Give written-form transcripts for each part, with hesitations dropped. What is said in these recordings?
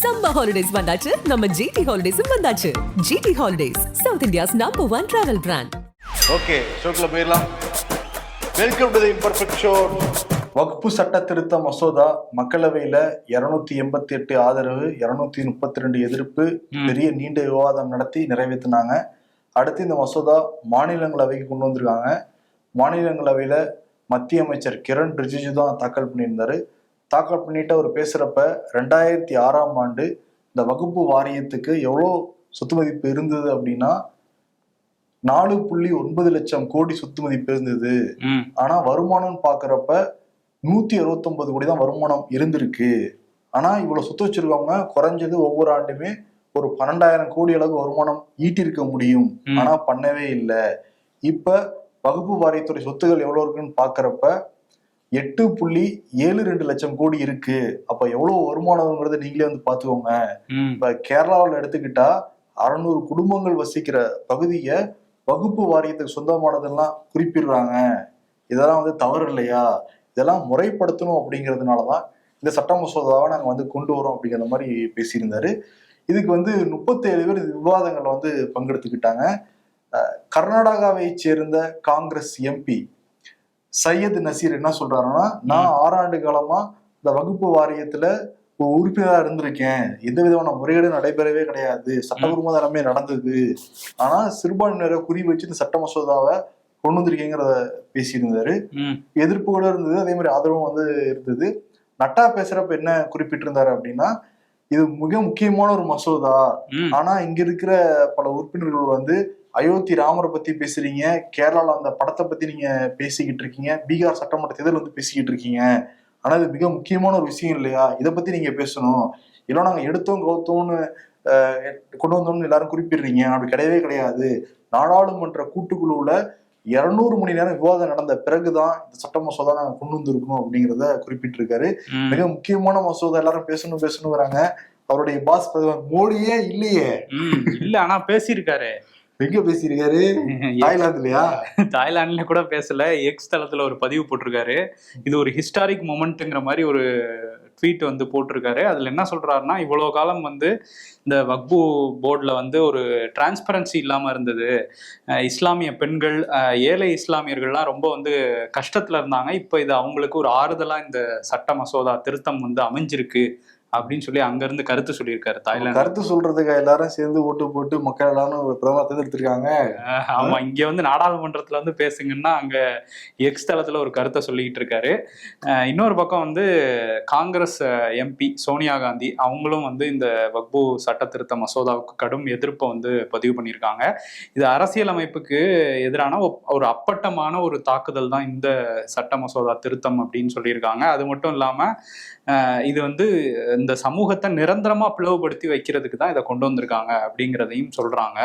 Summer holidays வந்தாச்சு, நம்ம GT ஹாலிடேஸும் வந்தாச்சு. GT holidays, South India's #1 travel brand. Okay, ஷோக்குள்ள போயிடலாம். Welcome to the imperfect show. வக்ஃபு சட்ட திருத்த மசோதா மக்களவையில 288 ஆதரவு, 232 எதிர்ப்பு, பெரிய நீண்ட விவாதம் நடத்தி நிறைவேற்றினாங்க. அடுத்து இந்த மசோதா மாநிலங்களவைக்கு கொண்டு வந்திருக்காங்க. மாநிலங்களவையில மத்திய அமைச்சர் கிரண் ரிஜிஜு தான் தாக்கல் பண்ணியிருந்தாரு. தாக்கல் பண்ணிட்டு அவர் பேசுறப்ப 2006ஆம் ஆண்டு இந்த வகுப்பு வாரியத்துக்கு எவ்வளோ சொத்து மதிப்பு இருந்தது அப்படின்னா 4.9 லட்சம் கோடி சொத்து மதிப்பு இருந்தது. ஆனா வருமானம் பாக்குறப்ப 169 கோடி தான் வருமானம் இருந்திருக்கு. ஆனா இவ்வளவு சொத்து வச்சிருக்கவங்க குறைஞ்சது ஒவ்வொரு ஆண்டுமே ஒரு 12,000 கோடி அளவு வருமானம் ஈட்டிருக்க முடியும். ஆனா பண்ணவே இல்லை. இப்ப வகுப்பு வாரியத்துறை சொத்துகள் எவ்வளவு இருக்குன்னு பாக்குறப்ப 8.72 லட்சம் கோடி இருக்கு. அப்ப எவ்வளவு வருமானம்ங்கிறத நீங்களே வந்து பாத்துக்கோங்க. இப்ப கேரளாவில் எடுத்துக்கிட்டா 600 குடும்பங்கள் வசிக்கிற பகுதியை வகுப்பு வாரியத்துக்கு சொந்தமானதெல்லாம் குறிப்பிடுறாங்க. இதெல்லாம் வந்து தவறு இல்லையா? இதெல்லாம் முறைப்படுத்தணும் அப்படிங்கிறதுனாலதான் இந்த சட்ட மசோதாவை நாங்க வந்து கொண்டு வரோம் அப்படிங்கிற மாதிரி பேசியிருந்தாரு. இதுக்கு வந்து 37 பேர் விவாதங்கள்ல வந்து பங்கெடுத்துக்கிட்டாங்க. கர்நாடகாவை சேர்ந்த காங்கிரஸ் எம்பி சையத் நசீர் என்ன சொல்றாருன்னா, நான் 6 ஆண்டு காலமா இந்த வகுப்பு வாரியத்துல ஒரு உறுப்பினரா இருந்திருக்கேன். எந்த விதமான முறைகேடும் நடைபெறவே கிடையாது, சட்டபூர்வமா எல்லாமே நடந்தது. ஆனா சிறுபான்மையினரை குறி வச்சு இந்த சட்ட மசோதாவை கொண்டு வந்திருக்கேங்கிறத பேசியிருந்தாரு. எதிர்ப்பு கூட இருந்தது, அதே மாதிரி ஆதரவும் வந்து இருந்தது. நட்டா பேசுறப்ப என்ன குறிப்பிட்டிருந்தாரு அப்படின்னா, இது மிக முக்கியமான ஒரு மசோதா. ஆனா இங்க இருக்கிற பல உறுப்பினர்கள் வந்து அயோத்தி ராமரை பத்தி பேசுறீங்க, கேரளால அந்த படத்தை பத்தி நீங்க பேசிக்கிட்டு இருக்கீங்க, பீகார் சட்டமன்ற தேர்தல் வந்து பேசிக்கிட்டு இருக்கீங்க. ஆனா இது மிக முக்கியமான ஒரு விஷயம் இல்லையா? இதை பத்தி நீங்க பேசணும். இல்லை நாங்க எடுத்தோம் கவுத்தோம்னு கொண்டு வந்தோம்னு எல்லாரும் குறிப்பிடுறீங்க. அப்படி கிடையவே கிடையாது. நாடாளுமன்ற கூட்டுக்குழுவுல 200 மணி நேரம் விவாதம் நடந்த பிறகுதான் இந்த சட்ட மசோதா நாங்க கொண்டு வந்திருக்கோம் அப்படிங்கிறத குறிப்பிட்டிருக்காரு. மிக முக்கியமான மசோதா, எல்லாரும் பேசணுங்கிறாங்க. அவருடைய பாஸ் பிரதமர் மோடியே இல்லையே. இல்ல, ஆனா பேசியிருக்காரு. எங்க பேசியிருக்காரு? தாய்லாந்துலயா? தாய்லாந்துல கூட பேசல, எக்ஸ் தளத்துல ஒரு பதிவு போட்டிருக்காரு. இது ஒரு ஹிஸ்டாரிக் மொமெண்ட்ங்கிற மாதிரி ஒரு ட்வீட் வந்து போட்டிருக்காரு. அதுல என்ன சொல்றாருன்னா, இவ்வளவு காலம் வந்து இந்த வக்ஃபு போர்டில் வந்து ஒரு டிரான்ஸ்பரன்சி இல்லாமல் இருந்தது. இஸ்லாமிய பெண்கள், ஏழை இஸ்லாமியர்கள்லாம் ரொம்ப வந்து கஷ்டத்துல இருந்தாங்க. இப்போ இது அவங்களுக்கு ஒரு ஆறுதலா இந்த சட்ட மசோதா திருத்தம் வந்து அமைஞ்சிருக்கு அப்படின்னு சொல்லி அங்க இருந்து கருத்து சொல்லியிருக்காரு. தாய்லாந்து கருத்து சொல்றதுக்கு எல்லாரும் சேர்ந்து ஓட்டு போட்டு மக்கள் எல்லாரும் பிரதமர் தேர்ந்தெடுத்திருக்காங்க. ஆமா, இங்க வந்து நாடாளுமன்றத்துல வந்து பேசுங்கன்னா அங்க எக்ஸ் தளத்துல ஒரு கருத்தை சொல்லிக்கிட்டு இருக்காரு. இன்னொரு பக்கம் வந்து காங்கிரஸ் எம்பி சோனியா காந்தி அவங்களும் வந்து இந்த வக்ஃபு சட்ட திருத்த மசோதாவுக்கு கடும் எதிர்ப்பை வந்து பதிவு பண்ணியிருக்காங்க. இது அரசியலமைப்புக்கு எதிரான ஒரு அப்பட்டமான ஒரு தாக்குதல் தான் இந்த சட்ட மசோதா திருத்தம் அப்படின்னு சொல்லியிருக்காங்க. அது மட்டும் இல்லாம இது வந்து இந்த சமூகத்தை நிரந்தரமா பிளவுபடுத்தி வைக்கிறதுக்கு தான் இதை கொண்டு வந்திருக்காங்க அப்படிங்கிறதையும் சொல்றாங்க.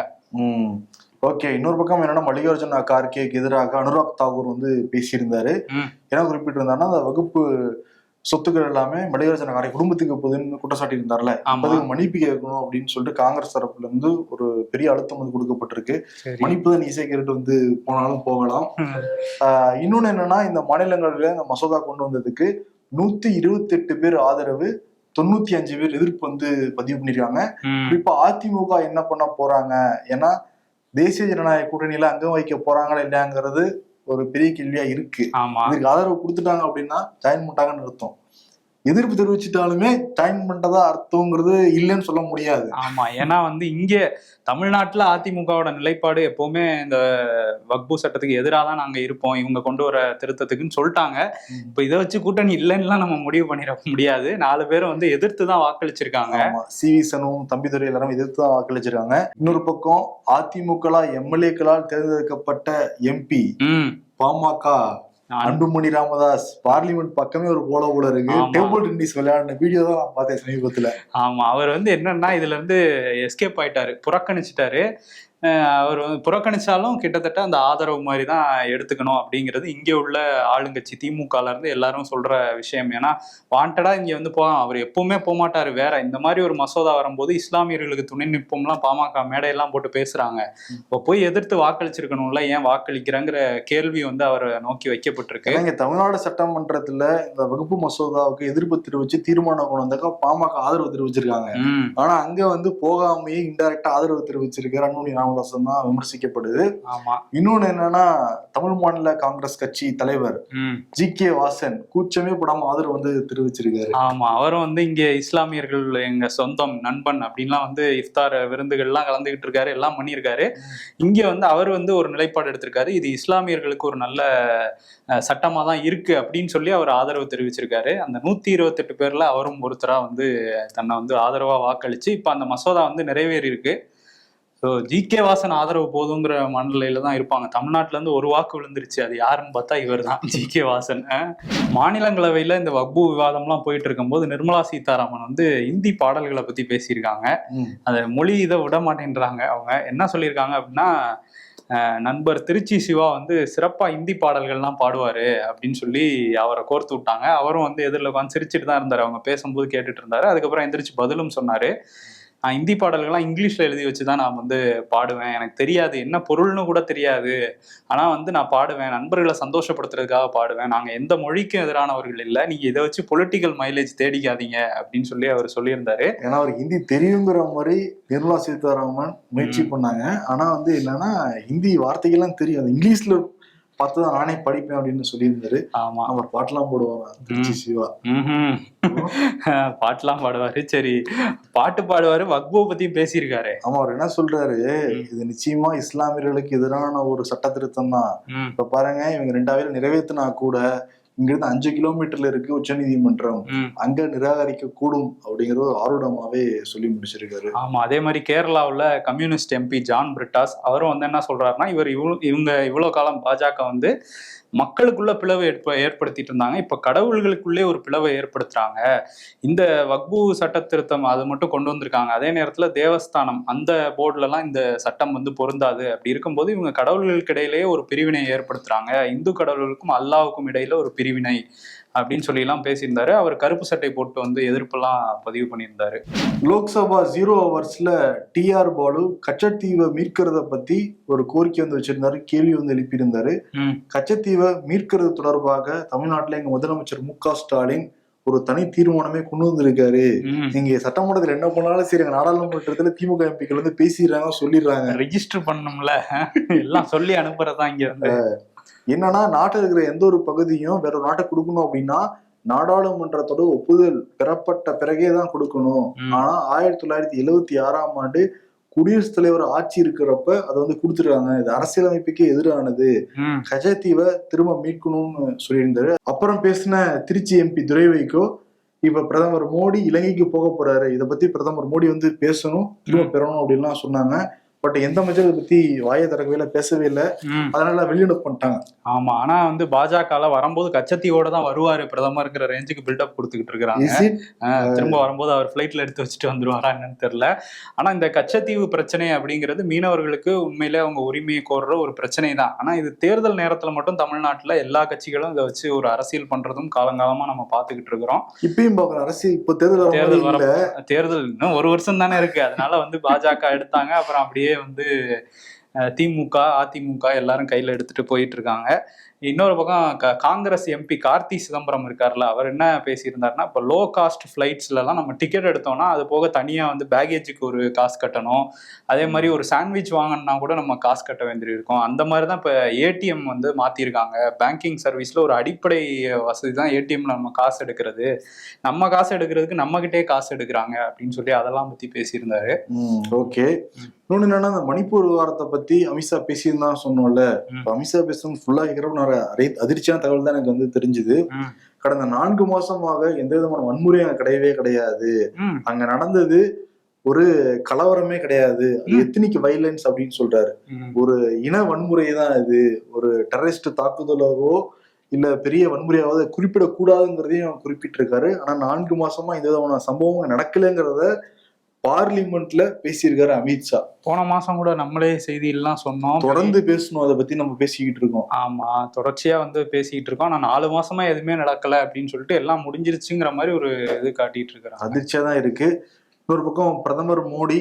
ஓகே, இன்னொரு பக்கம் என்னன்னா, மல்லிகார்ஜுன கார்கேக்கு எதிராக அனுராக் தாக்கூர் வந்து பேசியிருந்தாரு. என்ன குறிப்பிட்டிருந்தாருன்னா, அந்த வகுப்பு சொத்துக்கள் எல்லாமே மல்லிகார்ஜுன கார்கே குடும்பத்துக்கு போகுதுன்னு குற்றச்சாட்டி இருந்தார்ல, அதுக்கு மன்னிப்பு கேட்கணும் அப்படின்னு சொல்லிட்டு காங்கிரஸ் தரப்புல இருந்து ஒரு பெரிய அழுத்தம் வந்து கொடுக்கப்பட்டிருக்கு. மன்னிப்பு தான் இசை கேட்டு வந்து போனாலும் போகலாம். இன்னொன்னு என்னன்னா, இந்த மாநிலங்களில இந்த மசோதா கொண்டு வந்ததுக்கு 128 பேர் ஆதரவு, 95 பேர் எதிர்ப்பு வந்து பதிவு பண்ணிருக்காங்க. இப்ப அதிமுக என்ன பண்ண போறாங்க? ஏன்னா தேசிய ஜனநாயக கூட்டணியில அங்கம் வைக்க போறாங்களா இல்லையாங்கிறது ஒரு பெரிய கேள்வியா இருக்கு. இதுக்கு ஆதரவு கொடுத்துட்டாங்க அப்படின்னா ஜாயின் பண்ணிட்டாங்கன்னு அர்த்தம். எதிர்ப்பு தெரிவிச்சுட்டாலுமே ஜாயின் பண்றதா அர்த்தங்கிறது இல்லைன்னு சொல்ல முடியாது. ஆமா, ஏன்னா வந்து இங்க தமிழ்நாட்டுல அதிமுகவோட நிலைப்பாடு எப்பவுமே இந்த வக்ஃபு சட்டத்துக்கு எதிராக தான் நாங்க இருப்போம், இவங்க கொண்டு வர திருத்தத்துக்குன்னு சொல்லிட்டாங்க. இப்ப இதை வச்சு கூட்டணி இல்லைன்னுலாம் நம்ம முடிவு பண்ணிட முடியாது. 4 பேரும் வந்து எதிர்த்து தான் வாக்களிச்சிருக்காங்க. சிவி சனும் தம்பிதுரை எல்லாரும் எதிர்த்து தான் வாக்களிச்சிருக்காங்க. இன்னொரு பக்கம் அதிமுக எம்எல்ஏக்களால் தேர்ந்தெடுக்கப்பட்ட எம்பி பாமக அன்புமணி ராமதாஸ் பார்லிமெண்ட் பக்கமே ஒரு போல இருக்கு. டேபிள் டென்னிஸ் விளையாடின வீடியோ தான் நான் பார்த்தேன் சமீபத்துல. ஆமா, அவர் வந்து என்னன்னா இதுல இருந்து எஸ்கேப் ஆயிட்டாரு, புறக்கணிச்சிட்டாரு. அவர் வந்து புறக்கணிச்சாலும் கிட்டத்தட்ட அந்த ஆதரவு மாதிரி தான் எடுத்துக்கணும் அப்படிங்கிறது இங்கே உள்ள ஆளுங்கட்சி திமுகல இருந்து எல்லாரும் சொல்ற விஷயம். ஏன்னா வாண்டடா இங்க வந்து அவர் எப்பவுமே போகமாட்டாரு. வேற இந்த மாதிரி ஒரு மசோதா வரும்போது இஸ்லாமியர்களுக்கு துணை நிற்போம்லாம் பாமக மேடையெல்லாம் போட்டு பேசுறாங்க. இப்போ போய் எதிர்த்து வாக்களிச்சிருக்கணும்ல, ஏன் வாக்களிக்கிறங்கிற கேள்வி வந்து அவரை நோக்கி வைக்கப்பட்டிருக்கு. இங்க தமிழ்நாடு சட்டமன்றத்துல இந்த வகுப்பு மசோதாவுக்கு எதிர்ப்பு தெரிவிச்சு தீர்மானம் கொண்டு வந்தாக்கா பாமக ஆதரவு தெரிவிச்சிருக்காங்க. ஆனா அங்க வந்து போகாமையே இன்டைரக்டா ஆதரவு தெரிவிச்சிருக்காரு அன்புமணி ராமதாசன் தான் விமர்சிக்கப்படுது. இன்னொன்னு என்னன்னா, தமிழ் மாநில காங்கிரஸ் கட்சி தலைவர் ஜி.கே. வாசன் கூச்சமே படாம ஆதரவு வந்து தெரிவிச்சிருக்காரு. ஆமா, அவரும் வந்து இங்க இஸ்லாமியர்கள் எங்க சொந்தம் நண்பன் அப்படின்லாம் வந்து இஃப்தார் விருந்துகள்லாம் கலந்துகிட்டு இருக்காரு, எல்லாம் பண்ணியிருக்காரு. இங்க வந்து அவர் வந்து ஒரு நிலைப்பாடு எடுத்திருக்காரு, இது இஸ்லாமியர்களுக்கு ஒரு நல்ல சட்டமா தான் இருக்கு அப்படின்னு சொல்லி அவர் ஆதரவு தெரிவிச்சிருக்காரு. அந்த 128 பேர்ல அவரும் ஒருத்தரா வந்து தன்னை வந்து ஆதரவா வாக்களிச்சு இப்ப அந்த மசோதா வந்து நிறைவேறி இருக்கு. So G K. வாசன் ஆதரவு போதுங்கிற மனநிலையில தான் இருப்பாங்க. தமிழ்நாட்டுல இருந்து ஒரு வாக்கு விழுந்துருச்சு, அது யாருன்னு பார்த்தா இவர் தான், ஜி.கே. வாசன். மாநிலங்களவையில இந்த வக்பு விவாதம்லாம் போயிட்டு இருக்கும்போது நிர்மலா சீதாராமன் வந்து இந்தி பாடல்களை பத்தி பேசியிருக்காங்க. அதை மொழி இதை விட மாட்டேன்றாங்க. அவங்க என்ன சொல்லியிருக்காங்க அப்படின்னா, நண்பர் திருச்சி சிவா வந்து சிறப்பா இந்தி பாடல்கள்லாம் பாடுவாரு அப்படின்னு சொல்லி அவரை கோர்த்து விட்டாங்க. அவரும் வந்து எதிரில் உட்காந்து சிரிச்சுட்டு தான் இருந்தாரு, அவங்க பேசும்போது கேட்டுட்டு இருந்தாரு. அதுக்கப்புறம் எந்திரிச்சு பதிலும் சொன்னாரு. இந்தி பாடல்கள்லாம் இங்கிலீஷ்ல எழுதி வச்சுதான் நான் வந்து பாடுவேன், எனக்கு தெரியாது என்ன பொருள்னு கூட தெரியாது, ஆனா வந்து நான் பாடுவேன், நண்பர்களை சந்தோஷப்படுத்துறதுக்காக பாடுவேன், நாங்க எந்த மொழிக்கும் எதிரானவர்கள் இல்லை, நீங்க இதை வச்சு பொலிட்டிக்கல் மைலேஜ் தேடிக்காதீங்க அப்படின்னு சொல்லி அவர் சொல்லியிருந்தாரு. ஏன்னா அவருக்கு ஹிந்தி தெரியுங்கிற மாதிரி நிர்மலா சீதாராமன் முயற்சி பண்ணாங்க. ஆனா வந்து என்னன்னா, ஹிந்தி வார்த்தைகள்லாம் தெரியும், இங்கிலீஷ்ல பார்த்துதான் நானே படிப்பேன் அப்படின்னு சொல்லியிருந்தாரு. ஆமா, அவர் பாட்டெல்லாம் போடுவாங்க திருச்சி சிவா. பாட்டுலாம் பாடுவாரு. சரி, பாட்டு பாடுவாரு, வக்பு பத்தி பேசியிருக்காரு. ஆமா, அவர் என்ன சொல்றாரு, இது நிச்சயமா இஸ்லாமியர்களுக்கு எதிரான ஒரு சட்ட திருத்தம் தான். இப்ப பாருங்க, இவங்க 2 நிறைவேற்றினா கூட இங்கிருந்து 5 கிலோமீட்டர்ல இருக்கு உச்ச நீதிமன்றம், அங்க நிராகரிக்க கூடும் அப்படிங்கிற ஒரு ஆர்வமாவே சொல்லி முடிச்சிருக்காரு. ஆமா, அதே மாதிரி கேரளாவுல கம்யூனிஸ்ட் எம்பி ஜான் பிரிட்டாஸ் அவரும் வந்து என்ன சொல்றாருன்னா, இவங்க இவ்வளவு காலம் பாஜக வந்து மக்களுக்குள்ள பிளவை ஏற்படுத்திட்டு இருந்தாங்க, இப்ப கடவுள்களுக்குள்ளே ஒரு பிளவை ஏற்படுத்துறாங்க, இந்த வக்பு சட்ட திருத்தம் அது மட்டும் கொண்டு வந்திருக்காங்க, அதே நேரத்துல தேவஸ்தானம் அந்த போர்டுல எல்லாம் இந்த சட்டம் வந்து பொருந்தாது, அப்படி இருக்கும்போது இவங்க கடவுள்களுக்கு இடையிலேயே ஒரு பிரிவினை ஏற்படுத்துறாங்க, இந்து கடவுள்களுக்கும் அல்லாவுக்கும் இடையில ஒரு பிரிவினை அப்படின்னு சொல்லி எல்லாம் பேசியிருந்தாரு. அவர் கருப்பு சட்டை போட்டு வந்து எதிர்ப்பெல்லாம் பதிவு பண்ணியிருந்தாரு. லோக்சபா 0 ஹவர்ஸ்ல டிஆர் பாலு கச்சத்தீவை மீட்கிறத பத்தி ஒரு கோரிக்கை வந்து வச்சிருந்தாரு, கேள்வி வந்து எழுப்பியிருந்தாரு. கச்சத்தீவை மீட்கிறது தொடர்பாக தமிழ்நாட்டுல எங்க முதலமைச்சர் மு.க. ஸ்டாலின் ஒரு தனி தீர்மானமே கொண்டு வந்திருக்காரு. நீங்க சட்டமன்றத்துல என்ன பண்ணாலும் சரி, நாடாளுமன்றத்துல திமுக எம்பிக்கள் வந்து பேசிடுறாங்க, சொல்லிடுறாங்க, ரெஜிஸ்டர் பண்ணணும்ல, எல்லாம் சொல்லி அனுப்புறதா இங்க வந்து. என்னன்னா, நாட்டில் இருக்கிற எந்த ஒரு பகுதியும் வேற ஒரு நாட்டை கொடுக்கணும் அப்படின்னா நாடாளுமன்றத்தோட ஒப்புதல் பெறப்பட்ட பிறகேதான் கொடுக்கணும். ஆனா 1976ஆம் ஆண்டு குடியரசுத் தலைவர் ஆட்சி இருக்கிறப்ப அதை வந்து கொடுத்துருக்காங்க, இது அரசியலமைப்புக்கே எதிரானது, கச்சத்தீவை திரும்ப மீட்கணும்னு சொல்லியிருந்தாரு. அப்புறம் பேசின திருச்சி எம்பி துரை வைகோ, இப்ப பிரதமர் மோடி இலங்கைக்கு போக போறாரு, இதை பத்தி பிரதமர் மோடி வந்து பேசணும், திரும்ப பெறணும் அப்படின்லாம் சொன்னாங்க. பட் எந்த அமைச்சர் பத்தி வாயை திறக்கவே இல்லை, பேசவே இல்லை, அதனால வெளியிட பண்ணிட்டாங்க. ஆமா, ஆனா வந்து பாஜக வரும்போது கச்சத்தீவோட தான் வருவாரு பிரதமர்ங்கிற ரேஞ்சுக்கு பில்டப் கொடுத்துக்கிட்டு இருக்காங்க. திரும்ப வரும்போது அவர் பிளைட்ல எடுத்து வச்சுட்டு வந்துருவாரா என்னன்னு தெரியல. ஆனா இந்த கச்சத்தீவு பிரச்சனை அப்படிங்கிறது மீனவர்களுக்கு உண்மையிலே அவங்க உரிமையை கோர்ற ஒரு பிரச்சனை தான். ஆனா இது தேர்தல் நேரத்துல மட்டும் தமிழ்நாட்டுல எல்லா கட்சிகளும் இதை வச்சு ஒரு அரசியல் பண்றதும் காலங்காலமா நம்ம பாத்துக்கிட்டு இருக்கிறோம். இப்பயும் பாக்குற அரசியல் இப்ப தேர்தல் இன்னும் 1 வருஷம் தானே இருக்கு, அதனால வந்து பாஜக எடுத்தாங்க, அப்புறம் அப்படியே வந்து திமுக அதிமுக எல்லாரும் கையில எடுத்துட்டு போயிட்டு இருக்காங்க. இன்னொரு பக்கம் காங்கிரஸ் எம்பி கார்த்தி சிதம்பரம் இருக்காருல்ல, அவர் என்ன பேசியிருந்தாருன்னா, இப்போ லோ காஸ்ட் ஃபிளைட்ஸ்லாம் நம்ம டிக்கெட் எடுத்தோம்னா அது போக தனியா வந்து பேகேஜுக்கு ஒரு காசு கட்டணும், அதே மாதிரி ஒரு சாண்ட்விச் வாங்கினா கூட நம்ம காசு கட்ட வேண்டியிருக்கும். அந்த மாதிரி தான் இப்போ ஏடிஎம் வந்து மாத்திருக்காங்க. பேங்கிங் சர்வீஸ்ல ஒரு அடிப்படை வசதி தான் ஏடிஎம்ல நம்ம காசு எடுக்கிறது, நம்ம காசு எடுக்கிறதுக்கு நம்ம கிட்டே காசு எடுக்கிறாங்க அப்படின்னு சொல்லி அதெல்லாம் பத்தி பேசியிருந்தாரு. ஓகே, இன்னொன்னு என்னன்னா, அந்த மணிப்பூர் விவகாரத்தை பத்தி அமித்ஷா பேசியிருந்தான் சொன்னோம்ல, அமித்ஷா பேசுறது ஃபுல்லா கேட்கறப்ப அதிர்ச்சியான தகவல் தான் எனக்கு வந்து தெரிஞ்சுது. கடந்த 4 மாசமாக எந்த விதமான வன்முறையும் அங்க கிடையவே கிடையாது, அங்க நடந்தது ஒரு கலவரமே கிடையாது, எத்னிக் வைலன்ஸ் அப்படின்னு சொல்றாரு, ஒரு இன வன்முறை தான் இது, ஒரு டெரரிஸ்ட் தாக்குதலாகவோ இல்ல பெரிய வன்முறையாவது குறிப்பிடக்கூடாதுங்கிறதையும் குறிப்பிட்டிருக்காரு. ஆனா 4 மாசமா எந்த விதமான சம்பவம் நடக்கலைங்கிறத பார்லிமெண்ட்ல பேசியிருக்காரு அமித்ஷா. போன மாசம் கூட நம்மளே செய்தியெல்லாம் சொன்னோம், தொடர்ந்து பேசணும், அதை பத்தி நம்ம பேசிக்கிட்டு இருக்கோம். ஆமா, தொடர்ச்சியா வந்து பேசிக்கிட்டு இருக்கோம். ஆனா 4 மாசமா எதுவுமே நடக்கல அப்படின்னு சொல்லிட்டு எல்லாம் முடிஞ்சிருச்சுங்கிற மாதிரி ஒரு இது காட்டிட்டு இருக்கிறாங்க. அதிர்ச்சியா தான் இருக்கு. இன்னொரு பக்கம் பிரதமர் மோடி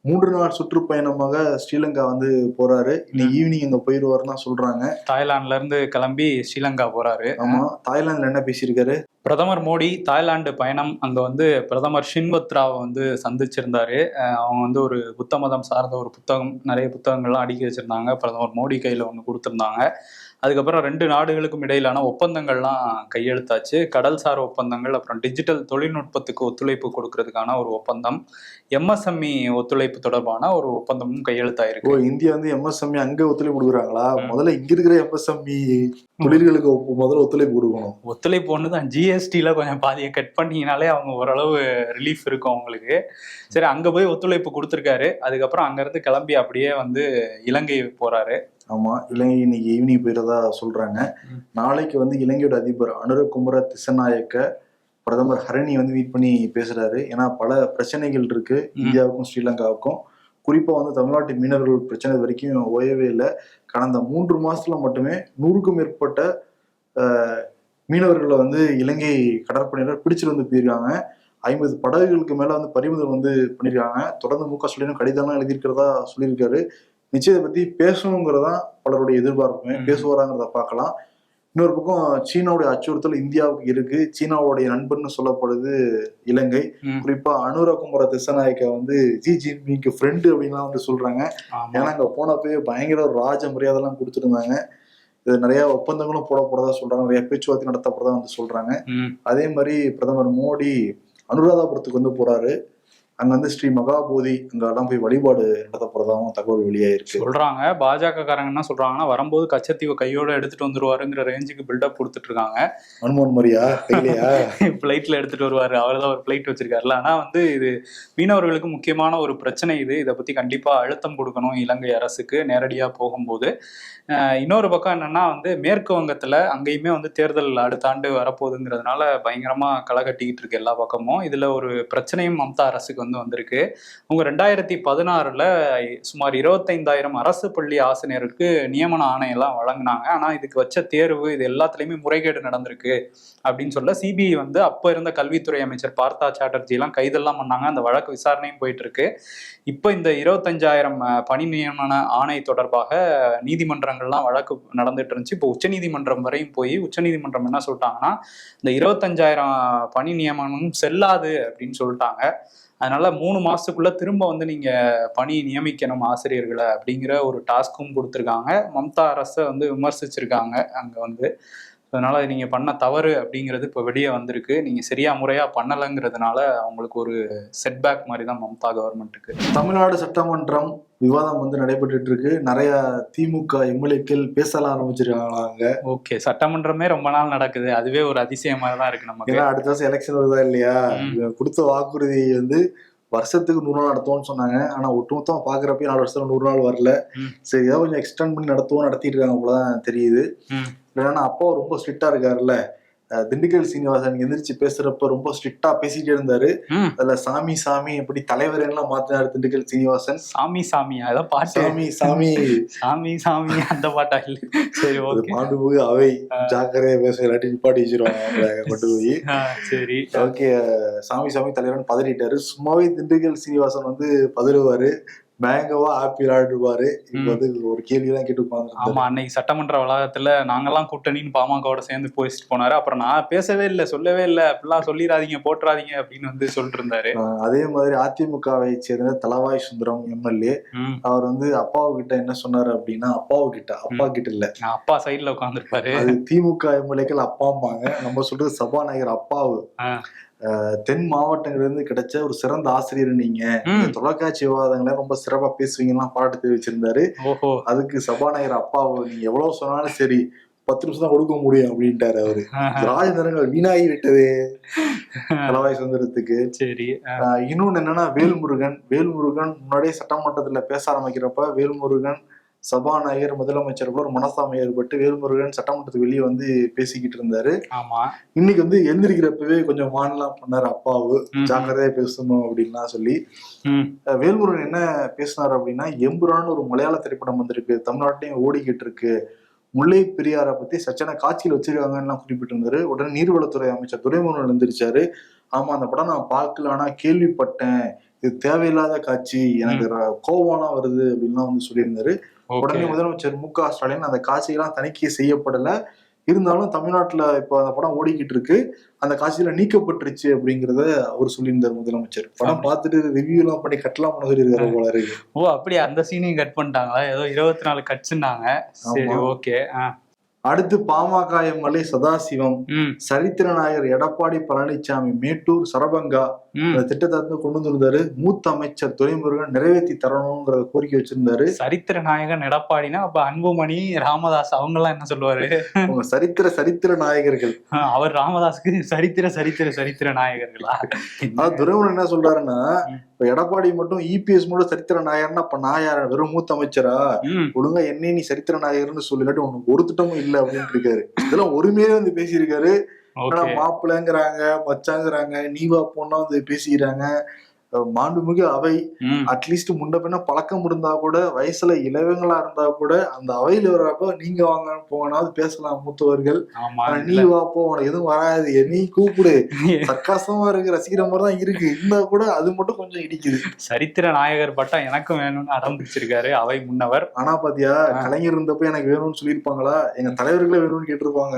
3 நாள் சுற்றுப்பயணமாக ஸ்ரீலங்கா வந்து போறாரு. இன்னைக்கு ஈவினிங் இங்க போயிருவாருன்னு தான் சொல்றாங்க. தாய்லாந்துல இருந்து கிளம்பி ஸ்ரீலங்கா போறாரு. ஆமா, தாய்லாந்துல என்ன பேசியிருக்காரு பிரதமர் மோடி? தாய்லாந்து பயணம். அங்க வந்து பிரதமர் ஷின்வத்ராவை வந்து சந்திச்சிருந்தாரு. அவங்க வந்து ஒரு புத்த மதம் சார்ந்த ஒரு புத்தகம், நிறைய புத்தகங்கள்லாம் அடுக்கி வச்சிருந்தாங்க. பிரதமர் மோடி கையில ஒன்று கொடுத்திருந்தாங்க. அதுக்கப்புறம் 2 நாடுகளுக்கும் இடையிலான ஒப்பந்தங்கள்லாம் கையெழுத்தாச்சு. கடல்சார் ஒப்பந்தங்கள், அப்புறம் டிஜிட்டல் தொழில்நுட்பத்துக்கு ஒத்துழைப்பு கொடுக்கறதுக்கான ஒரு ஒப்பந்தம், எம்எஸ்எம்இ ஒத்துழைப்பு தொடர்பான ஒரு ஒப்பந்தமும் கையெழுத்தாயிருக்கு. இந்தியா வந்து எம்எஸ்எம்இ அங்க ஒத்துழைப்பு கொடுக்குறாங்களா? முதல்ல இங்க இருக்கிற எம்எஸ்எம்இ தொழில்களுக்கு முதல்ல ஒத்துழைப்பு கொடுக்கணும். ஒத்துழைப்பு ஒண்ணுதான், ஜிஎஸ்டில கொஞ்சம் பாதியை கட் பண்ணீங்கனாலே அவங்க ஓரளவு ரிலீஃப் இருக்கும் அவங்களுக்கு. சரி, அங்க போய் ஒத்துழைப்பு கொடுத்துருக்காரு. அதுக்கப்புறம் அங்க இருந்து கிளம்பி அப்படியே வந்து இலங்கை போறாரு. ஆமா, இலங்கை இன்னைக்கு ஈவினிங் போயிடறதா சொல்றாங்க. நாளைக்கு வந்து இலங்கையோட அதிபர் அனுரகுமார திசநாயக்க பிரதமர் ஹரணி வந்து மீட் பண்ணி பேசுறாரு. ஏன்னா பல பிரச்சனைகள் இருக்கு இந்தியாவுக்கும் ஸ்ரீலங்காவுக்கும். குறிப்பா வந்து தமிழ்நாட்டு மீனவர்கள் பிரச்சனை வரைக்கும் ஓயவே இல்லை. கடந்த 3 மாசத்துல மட்டுமே 100க்கும் மேற்பட்ட மீனவர்களை வந்து இலங்கை கடற்படையினர் பிடிச்சிட்டு வந்து போயிருக்காங்க. 50 படகுகளுக்கு மேல வந்து பறிமுதல் வந்து பண்ணிருக்காங்க. தொடர்ந்து மு க ஸ்டாலினும் கடிதம்லாம் எழுதியிருக்கிறதா சொல்லியிருக்காரு. நிச்சயத்தை பத்தி பேசணுங்கிறதா பலருடைய எதிர்பார்ப்புமே. பேசுவாராங்கிறத பார்க்கலாம். இன்னொரு பக்கம் சீனாவுடைய அச்சுறுத்தல் இந்தியாவுக்கு இருக்கு. சீனாவுடைய நண்பர்னு சொல்லப்படுது இலங்கை. குறிப்பா அனுரகுமார திசநாயக்க வந்து ஜி ஜின்பிங்க்கு ஃப்ரெண்டு அப்படின்லாம் வந்து சொல்றாங்க. ஏன்னா அங்க போனப்பவே பயங்கர ஒரு ராஜ மரியாதை எல்லாம் கொடுத்துருந்தாங்க. இது நிறைய ஒப்பந்தங்களும் போடப்போறதா சொல்றாங்க, நிறைய பேச்சுவார்த்தை நடத்தப்படுறதா வந்து சொல்றாங்க. அதே மாதிரி பிரதமர் மோடி அனுராதாபுரத்துக்கு வந்து போறாரு. அங்க வந்து ஸ்ரீ மகாபோதி அங்கெல்லாம் போய் வழிபாடு நடத்த போறதாவும் தகவல் வெளியாயிருக்கு. சொல்றாங்க. பாஜக காரங்க என்ன சொல்றாங்கன்னா, வரும்போது கச்சத்தீவை கையோட எடுத்துட்டு வந்துருவாருங்கிற ரேஞ்சுக்கு பில்டப் கொடுத்துட்டு இருக்காங்க. அனுமன் மாதிரியா கையிலையா பிளைட்ல எடுத்துட்டு வருவாரு, அவர்தான் ஒரு பிளைட் வச்சிருக்காருல. ஆனா வந்து இது மீனவர்களுக்கு முக்கியமான ஒரு பிரச்சனை. இதை பத்தி கண்டிப்பா அழுத்தம் கொடுக்கணும் இலங்கை அரசுக்கு நேரடியா போகும்போது. இன்னொரு பக்கம் என்னன்னா வந்து மேற்கு வங்கத்துல அங்கேயுமே வந்து தேர்தல் அடுத்த ஆண்டு வரப்போகுதுங்கிறதுனால பயங்கரமா களை கட்டிக்கிட்டு இருக்கு எல்லா பக்கமும். இதுல ஒரு பிரச்சனையும் மம்தா அரசுக்கு வந்து வந்திருக்கு. அவங்க 2016 சுமார் 25,000 அரசு பள்ளி ஆசிரியருக்கு நியமன ஆணையெல்லாம் வழங்கினாங்க. ஆனா இதுக்கு வச்ச தேர்வு இது எல்லாத்துலயுமே முறைகேடு நடந்திருக்கு அப்படின்னு சொல்ல சிபிஐ வந்து அப்ப இருந்த கல்வித்துறை அமைச்சர் பார்த்தா சாட்டர்ஜி எல்லாம் கைதெல்லாம் பண்ணாங்க. அந்த வழக்கு விசாரணையும் போயிட்டு இருக்கு. இப்ப இந்த 25,000 பணி நியமன ஆணை தொடர்பாக நீதிமன்றங்கள்லாம் வழக்கு நடந்துட்டு இருந்துச்சு. இப்போ உச்சநீதிமன்றம் வரையும் போய் உச்சநீதிமன்றம் என்ன சொல்லிட்டாங்கன்னா, இந்த 25,000 பணி நியமனமும் செல்லாது அப்படின்னு சொல்லிட்டாங்க. அதனால 3 மாசத்துக்குள்ள திரும்ப வந்து நீங்க பணி நியமிக்கணும் ஆசிரியர்களை அப்படிங்கிற ஒரு டாஸ்க்கும் கொடுத்துருக்காங்க. மம்தா அரசை வந்து விமர்சிச்சிருக்காங்க அங்க வந்து. அதனால நீங்க பண்ண தவறு அப்படிங்கிறது இப்போ வெளியே வந்திருக்கு. நீங்க சரியா முறையா பண்ணலைங்கிறதுனால அவங்களுக்கு ஒரு செட்பேக் மாதிரி தான் மம்தா கவர்மெண்ட்டுக்கு. தமிழ்நாடு சட்டமன்றம் விவாதம் வந்து நடைபெற்று இருக்கு. நிறைய திமுக எம்எல்ஏக்கள் பேசலாம் ஆரம்பிச்சிருக்காங்க. ஓகே, சட்டமன்றமே ரொம்ப நாள் நடக்குது, அதுவே ஒரு அதிசயமா தான் இருக்கு நமக்கு. ஏன்னா அடுத்த வருஷம் எலெக்ஷன் வருதா இல்லையா? கொடுத்த வாக்குறுதி வந்து வருஷத்துக்கு 100 நாள் நடத்துவோம்னு சொன்னாங்க. ஆனா ஒட்டுமொத்தம் பாக்குறப்ப 4 வருஷத்துல 100 நாள் வரல. சரி, ஏதாவது கொஞ்சம் எக்ஸ்டெண்ட் பண்ணி நடத்திட்டு இருக்காங்க போலதான் தெரியுது. இல்லைன்னா அப்பா ரொம்ப ஸ்ட்ரிக்டா இருக்காருல்ல. திண்டுக்கல் சீனிவாசன் எந்திரிச்சு பேசுறப்ப ரொம்ப ஸ்ட்ரிக்டா பேசிட்டே இருந்தாரு. அதுல சாமி சாமி எப்படி தலைவர் எல்லாம் மாத்தினாரு திண்டுக்கல் சீனிவாசன். சாமி சாமி அதான் பாட்டு. சாமி சாமி சாமி சாமி அந்த பாட்டா இல்ல? சரி, மாண்டு போய் அவை ஜாக்கிரதையா பேச இல்லாட்டி நிப்பாட்டி வச்சிருவாங்க கொண்டு போய். சரி, ஓகே. சாமி சாமி தலைவர்னு பதறிட்டாரு. சும்மாவே திண்டுக்கல் சீனிவாசன் வந்து பதறுவாரு, பயங்கரமா ஆப்பி ஆடுவாரு. இப்ப வந்து ஒரு கேள்வி எல்லாம் கேட்டு உட்கார்ந்து. ஆமா, அன்னைக்கு சட்டமன்ற வளாகத்துல நாங்கெல்லாம் கூட்டணின்னு பாமகவோட சேர்ந்து பேசிட்டு போனாரு. அப்புறம் நான் பேசவே இல்லை, சொல்லவே இல்லை, அப்படிலாம் சொல்லிடாதீங்க, போட்டுறாதீங்க அப்படின்னு வந்து சொல்லிட்டு இருந்தாரு. அதே மாதிரி அதிமுகவை சேர்ந்த தளவாய் சுந்தரம் எம்எல்ஏ அவர் வந்து அப்பாவு கிட்ட என்ன சொன்னாரு அப்படின்னா, அப்பா கிட்ட இல்ல, அப்பா சைட்ல உட்காந்துருப்பாரு. அது திமுக எம்எல்ஏக்கள் அப்பாம்பாங்க, நம்ம சொல்றது சபாநாயகர் அப்பாவு. தென் மாவட்டங்கள்ல இருந்து கிடைச்ச ஒரு சிறந்த ஆசிரியர் நீங்க, தொலைக்காட்சி விவாதங்களை ரொம்ப சிறப்பா பேசுவீங்கலாம் பாராட்டு தெரிவிச்சிருந்தாரு. அதுக்கு சபாநாயகர் அப்பாவு நீங்க எவ்வளவு சொன்னாலும் சரி 10 நிமிஷம் தான் கொடுக்க முடியும் அப்படின்ட்டாரு அவரு. ராஜேந்திரங்கள் வீணாகி விட்டது தளவாய் சுந்தரத்துக்கு. சரி, இன்னொன்னு என்னன்னா வேல்முருகன் முன்னாடியே சட்டமன்றத்துல பேச ஆரம்பிக்கிறப்ப வேல்முருகன் சபாநாயகர் முதலமைச்சர் கூட ஒரு மனசாமை ஏற்பட்டு வேல்முருகன் சட்டமன்றத்துக்கு வெளியே வந்து பேசிக்கிட்டு இருந்தாரு. ஆமா, இன்னைக்கு வந்து எந்திரிக்கிறப்பவே கொஞ்சம் மானலாம் பண்ணாரு அப்பாவு, ஜாக்கிரதையா பேசணும் அப்படின்லாம் சொல்லி. வேல்முருகன் என்ன பேசினாரு அப்படின்னா, எம்புரான்னு ஒரு மலையாள திரைப்படம் வந்திருக்கு, தமிழ்நாட்டிலையும் ஓடிக்கிட்டு இருக்கு, முல்லை பெரியாரை பத்தி சச்சனை காட்சியில் வச்சிருக்காங்கன்னு குறிப்பிட்டு இருந்தாரு. உடனே நீர்வளத்துறை அமைச்சர் துரைமுருகன் எழுந்திருச்சாரு. ஆமா, அந்த படம் நான் பார்க்கல, ஆனா கேள்விப்பட்டேன், இது தேவையில்லாத காட்சி, எனக்கு கோபம்லாம் வருது அப்படின்லாம் வந்து சொல்லியிருந்தாரு. உடனே முதலமைச்சர் மு.க. ஸ்டாலின் அந்த காட்சியெல்லாம் தணிக்கை செய்யப்படல, இருந்தாலும் தமிழ்நாட்டுல இப்ப அந்த படம் ஓடிக்கிட்டு இருக்கு, அந்த காட்சியில நீக்கப்பட்டுருச்சு அப்படிங்கறத அவர் சொல்லியிருந்தார் முதலமைச்சர். படம் பார்த்துட்டு ரிவ்யூ எல்லாம் பண்ணி கட்டலாம் பண்ண சொல்லியிருக்காரு போல இருக்கு. ஓ அப்படியே அந்த சீனையும் கட் பண்ணிட்டாங்களா? ஏதோ 24 கட்ஸ்னாங்க. சரி, ஓகே. அடுத்து பாமக எம்எல்ஏ சதாசிவம், சரித்திர நாயகர் எடப்பாடி பழனிசாமி மேட்டூர் சரபங்கா அந்த திட்டத்தை வந்து கொண்டு வந்திருந்தாரு. மூத்த அமைச்சர் துரைமுருகன் நிறைவேற்றி தரணும்ங்கிற கோரிக்கை வச்சிருந்தாரு. சரித்திர நாயகன் எடப்பாடினா அப்ப அன்புமணி, ராமதாஸ் அவங்க எல்லாம் என்ன சொல்லுவாரு? சரித்திர நாயகர்கள். அவர் ராமதாஸுக்கு சரித்திர நாயகர்களா? துரைமுருகன் என்ன சொல்றாருன்னா, இப்ப எடப்பாடி மட்டும் இபிஎஸ் மட்டும் சரித்திர நாயகர்னா அப்ப நான் யார, வெறும் மூத்த அமைச்சரா? ஒழுங்கா என்ன நீ சரித்திர நாயகர்னு சொல்லிட்டு உனக்கு ஒரு திட்டமும் இல்ல அப்படின்னு இருக்காரு. இதெல்லாம் ஒருமையே வந்து பேசியிருக்காரு. மாப்பிள்ளைங்கிறாங்க, மச்சாங்கிறாங்க, நீவா பொண்ணா வந்து பேசிக்கிறாங்க. மாண்புமிகு அவை அட்லீஸ்ட் முன்ன பின்ன பழக்கம் இருந்தா கூட, வயசுல இளவங்களா இருந்தா கூட, அந்த அவையில வர்றப்ப நீங்க வாங்க போனாவது பேசலாம் மூத்தவர்கள். நீ வா போ, உனக்கு எதுவும் வராது, நீ கூப்பிடு, சர்க்காசமா இருக்கு, ரசிக்கிற மாதிரிதான் இருக்கு, இருந்தா கூட அது மட்டும் கொஞ்சம் இடிக்குது. சரித்திர நாயகர் பட்டா எனக்கும் வேணும்னு அடம் பிடிச்சிருக்காரு அவை முன்னவர். ஆனா பாத்தியா, கலைஞர் இருந்தப்ப எனக்கு வேணும்னு சொல்லியிருப்பாங்களா? எங்க தலைவர்களே வேணும்னு கேட்டிருப்பாங்க.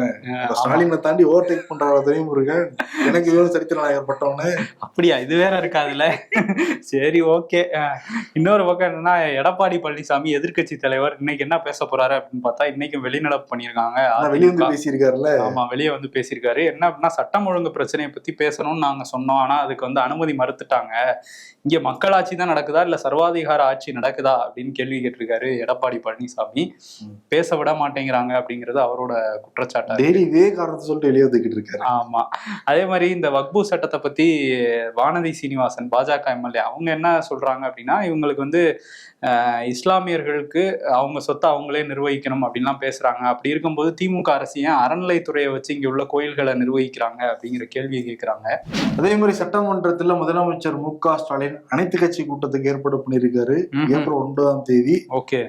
ஸ்டாலினை தாண்டி ஓவர்டேக் பண்றாங்க துரைமுருகன், எனக்கு வேணும் சரித்திர நாயகர் பட்டம்னு. அப்படியா? இது வேற இருக்காதுல்ல. சரி, ஓகே. இன்னொரு பக்கம் என்னன்னா, எடப்பாடி பழனிசாமி எதிர்கட்சி தலைவர் இன்னைக்கு என்ன பேச போறாரு அப்படின்னு பார்த்தா, இன்னைக்கு வெளிநடப்பு பண்ணியிருக்காங்க. வெளியே வந்து பேசியிருக்காருல்ல. ஆமா, வெளியே வந்து பேசியிருக்காரு. என்ன அப்படின்னா, சட்டம் ஒழுங்கு பிரச்சனையை பத்தி பேசணும்னு நாங்க சொன்னோம், ஆனா அதுக்கு வந்து அனுமதி மறுத்துட்டாங்க. இங்க மக்களாட்சி தான் நடக்குதா இல்ல சர்வாதிகார ஆட்சி நடக்குதா அப்படின்னு கேள்வி கேட்டிருக்காரு எடப்பாடி பழனிசாமி. பேச விட மாட்டேங்கிறாங்க அப்படிங்கிறது அவரோட குற்றச்சாட்டு. இதே காரணத்தை சொல்லிட்டு வெளியே வந்துகிட்டு இருக்காரு. ஆமா, அதே மாதிரி இந்த வக்பு சட்டத்தை பத்தி வானதி சீனிவாசன் பாஜக எம்எல்ஏ அவங்க என்ன சொல்றாங்க அப்படின்னா, இவங்களுக்கு வந்து இஸ்லாமியர்களுக்கு அவங்க சொத்தை அவங்களே நிர்வகிக்கணும் அப்படின்லாம் பேசுறாங்க. அப்படி இருக்கும்போது திமுக அரசு ஏன் அறநிலைத்துறையை வச்சு இங்க உள்ள கோயில்களை நிர்வகிக்கிறாங்க அப்படிங்கிற கேள்வியை கேட்கிறாங்க. அதே மாதிரி சட்டமன்றத்துல முதலமைச்சர் மு.க. ஸ்டாலின் அனைத்து கட்சி கூட்டத்துக்கு ஏற்பாடு பண்ணியிருக்காரு. ஏப்ரல் 9ஆம் தேதி. ஓகே,